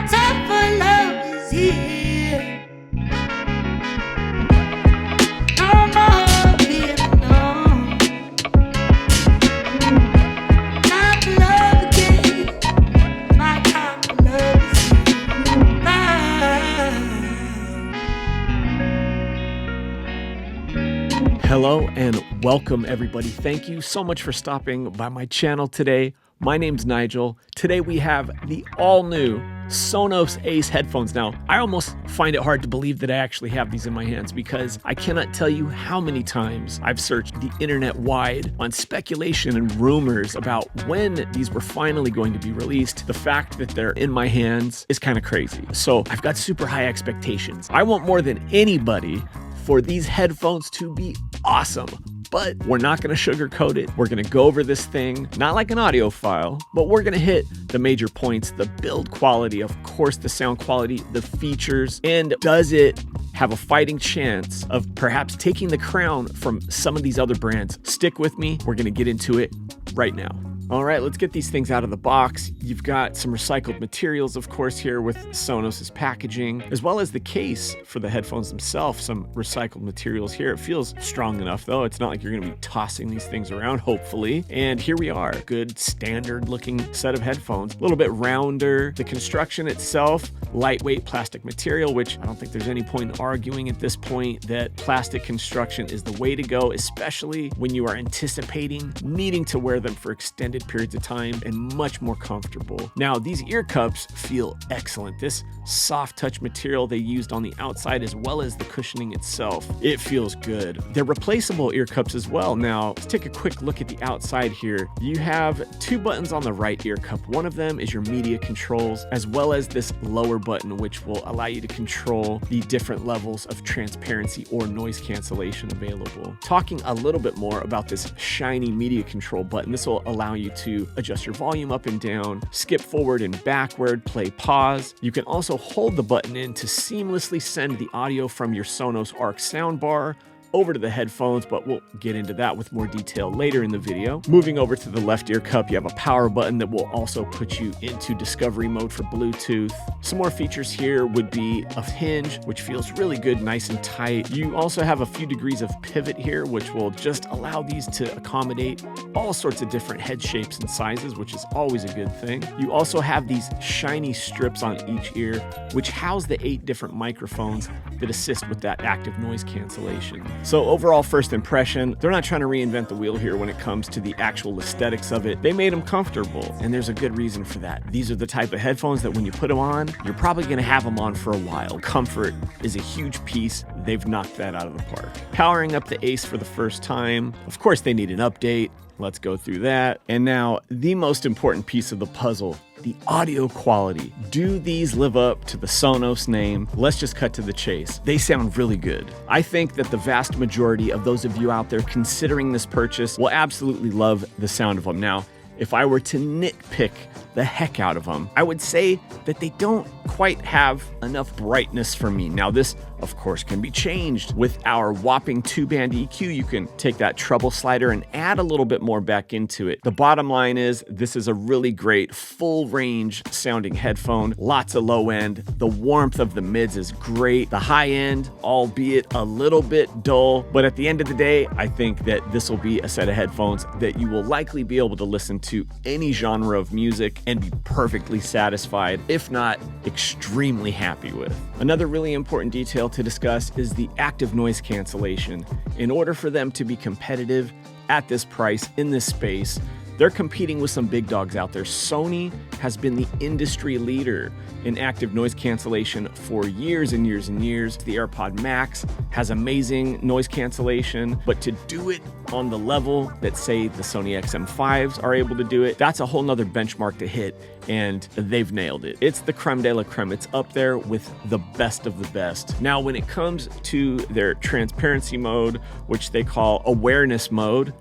Time for love is here. No more being alone. Time for love again. My time for love is here. Hello and welcome everybody. Thank you so much for stopping by my channel today. My name's Nigel. Today we have the all-new Sonos Ace Headphones. Now, I almost find it hard to believe that I actually have these in my hands because I cannot tell you how many times I've searched the internet wide on speculation and rumors about when these were finally going to be released. The fact that they're in my hands is kind of crazy. So I've got super high expectations. I want more than anybody for these headphones to be awesome. But we're not going to sugarcoat it. We're going to go over this thing, not like an audio file, but we're going to hit the major points, the build quality, of course, the sound quality, the features, and does it have a fighting chance of perhaps taking the crown from some of these other brands? Stick with me. We're going to get into it right now. All right, let's get these things out of the box. You've got some recycled materials, of course, here with Sonos's packaging, as well as the case for the headphones themselves, some recycled materials here. It feels strong enough, though. It's not like you're going to be tossing these things around, hopefully. And here we are, good standard-looking set of headphones. A little bit rounder. The construction itself, lightweight plastic material, which I don't think there's any point in arguing at this point that plastic construction is the way to go, especially when you are anticipating needing to wear them for extended periods of time and much more comfortable. Now, these ear cups feel excellent. This soft touch material they used on the outside as well as the cushioning itself, it feels good. They're replaceable ear cups as well. Now, let's take a quick look at the outside here. You have two buttons on the right ear cup. One of them is your media controls, as well as this lower button, which will allow you to control the different levels of transparency or noise cancellation available. Talking a little bit more about this shiny media control button, this will allow you to adjust your volume up and down, skip forward and backward, play pause. You can also hold the button in to seamlessly send the audio from your Sonos Arc soundbar over to the headphones, but we'll get into that with more detail later in the video. Moving over to the left ear cup, you have a power button that will also put you into discovery mode for Bluetooth. Some more features here would be a hinge, which feels really good, nice and tight. You also have a few degrees of pivot here, which will just allow these to accommodate all sorts of different head shapes and sizes, which is always a good thing. You also have these shiny strips on each ear, which house the 8 different microphones that assist with that active noise cancellation. So overall first impression, they're not trying to reinvent the wheel here when it comes to the actual aesthetics of it. They made them comfortable, and there's a good reason for that. These are the type of headphones that when you put them on, you're probably going to have them on for a while. Comfort is a huge piece. They've knocked that out of the park. Powering up the Ace for the first time. Of course, they need an update. Let's go through that. And now, the most important piece of the puzzle, the audio quality. Do these live up to the Sonos name? Let's just cut to the chase. They sound really good. I think that the vast majority of those of you out there considering this purchase will absolutely love the sound of them. Now, if I were to nitpick the heck out of them, I would say that they don't quite have enough brightness for me. Now, this, of course, can be changed. With our whopping 2-band EQ, you can take that treble slider and add a little bit more back into it. The bottom line is, this is a really great full range sounding headphone. Lots of low end. The warmth of the mids is great. The high end, albeit a little bit dull, but at the end of the day, I think that this will be a set of headphones that you will likely be able to listen to any genre of music and be perfectly satisfied, if not extremely happy with. Another really important detail to discuss is the active noise cancellation. In order for them to be competitive at this price, in this space, they're competing with some big dogs out there. Sony has been the industry leader in active noise cancellation for years and years and years. The AirPod Max has amazing noise cancellation, but to do it on the level that, say, the Sony XM5s are able to do it, that's a whole nother benchmark to hit, and they've nailed it. It's the creme de la creme. It's up there with the best of the best. Now, when it comes to their transparency mode, which they call awareness mode,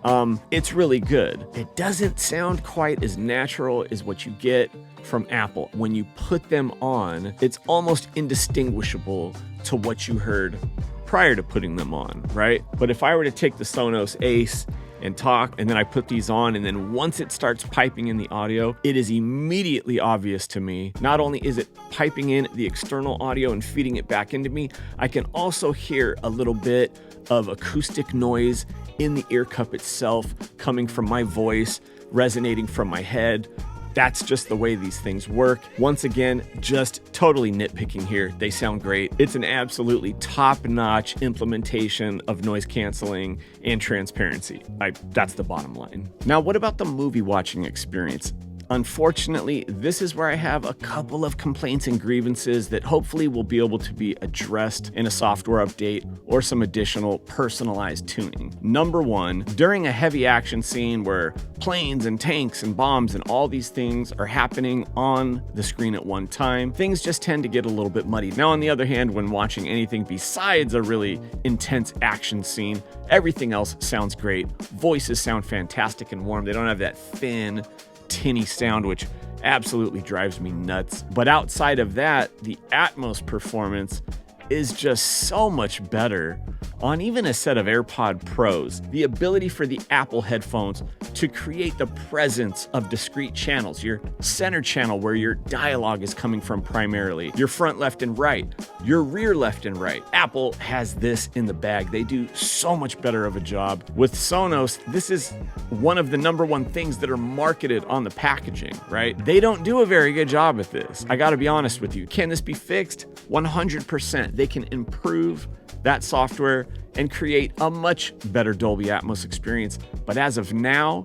it's really good. It doesn't sound quite as natural as what you get from Apple. When you put them on, it's almost indistinguishable to what you heard prior to putting them on, right? But if I were to take the Sonos Ace and talk, and then I put these on, and then once it starts piping in the audio, it is immediately obvious to me. Not only is it piping in the external audio and feeding it back into me, I can also hear a little bit of acoustic noise in the ear cup itself coming from my voice, resonating from my head. That's just the way these things work. Once again, just totally nitpicking here. They sound great. It's an absolutely top-notch implementation of noise canceling and transparency. That's the bottom line. Now, what about the movie watching experience? Unfortunately, this is where I have a couple of complaints and grievances that hopefully will be able to be addressed in a software update or some additional personalized tuning. Number one, during a heavy action scene where planes and tanks and bombs and all these things are happening on the screen at one time, things just tend to get a little bit muddy. Now, on the other hand, when watching anything besides a really intense action scene, everything else sounds great. Voices sound fantastic and warm. They don't have that thin, tinny sound, which absolutely drives me nuts. But outside of that, the Atmos performance is just so much better on even a set of AirPod Pros. The ability for the Apple headphones to create the presence of discrete channels, your center channel where your dialogue is coming from primarily, your front left and right, your rear left and right. Apple has this in the bag. They do so much better of a job. With Sonos, this is one of the number one things that are marketed on the packaging, right? They don't do a very good job at this. I gotta be honest with you. Can this be fixed? 100%. They can improve that software and create a much better Dolby Atmos experience. But as of now,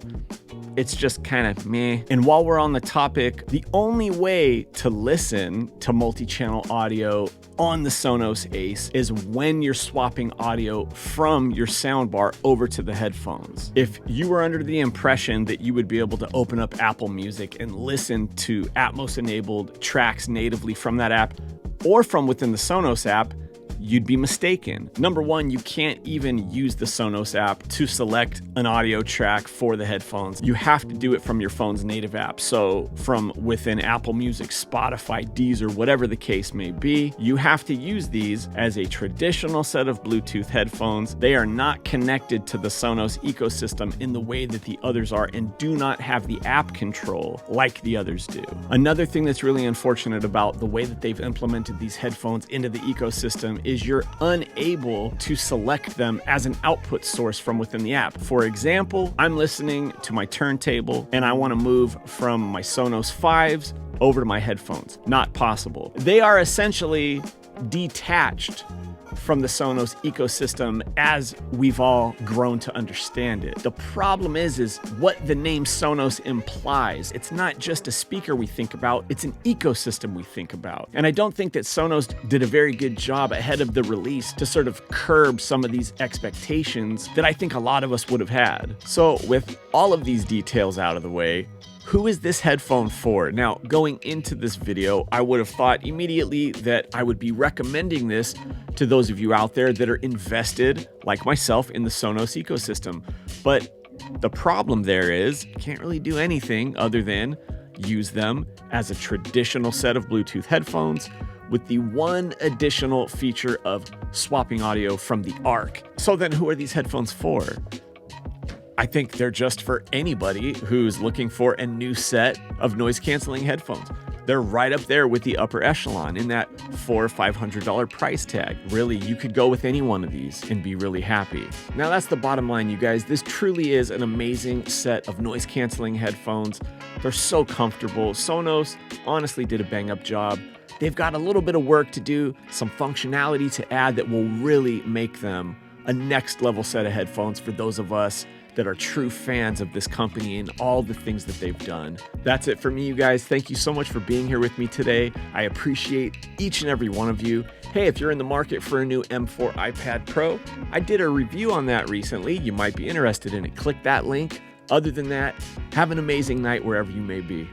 it's just kind of meh. And while we're on the topic, the only way to listen to multi-channel audio on the Sonos Ace is when you're swapping audio from your soundbar over to the headphones. If you were under the impression that you would be able to open up Apple Music and listen to Atmos-enabled tracks natively from that app or from within the Sonos app, you'd be mistaken. Number one, you can't even use the Sonos app to select an audio track for the headphones. You have to do it from your phone's native app. So from within Apple Music, Spotify, Deezer, whatever the case may be, you have to use these as a traditional set of Bluetooth headphones. They are not connected to the Sonos ecosystem in the way that the others are and do not have the app control like the others do. Another thing that's really unfortunate about the way that they've implemented these headphones into the ecosystem is you're unable to select them as an output source from within the app. For example, I'm listening to my turntable and I want to move from my Sonos 5s over to my headphones. Not possible. They are essentially detached from the Sonos ecosystem as we've all grown to understand it. The problem is what the name Sonos implies. It's not just a speaker we think about, it's an ecosystem we think about. And I don't think that Sonos did a very good job ahead of the release to sort of curb some of these expectations that I think a lot of us would have had. So with all of these details out of the way, who is this headphone for? Now, going into this video, I would have thought immediately that I would be recommending this to those of you out there that are invested, like myself, in the Sonos ecosystem. But the problem there is, you can't really do anything other than use them as a traditional set of Bluetooth headphones with the one additional feature of swapping audio from the ARC. So then who are these headphones for? I think they're just for anybody who's looking for a new set of noise canceling headphones. They're right up there with the upper echelon in that $400 or $500 price tag. Really, you could go with any one of these and be really happy. Now that's the bottom line, you guys. This truly is an amazing set of noise canceling headphones. They're so comfortable. Sonos honestly did a bang up job. They've got a little bit of work to do, some functionality to add that will really make them a next level set of headphones for those of us that are true fans of this company and all the things that they've done. That's it for me, you guys. Thank you so much for being here with me today. I appreciate each and every one of you. Hey, if you're in the market for a new M4 iPad Pro, I did a review on that recently. You might be interested in it. Click that link. Other than that, have an amazing night wherever you may be.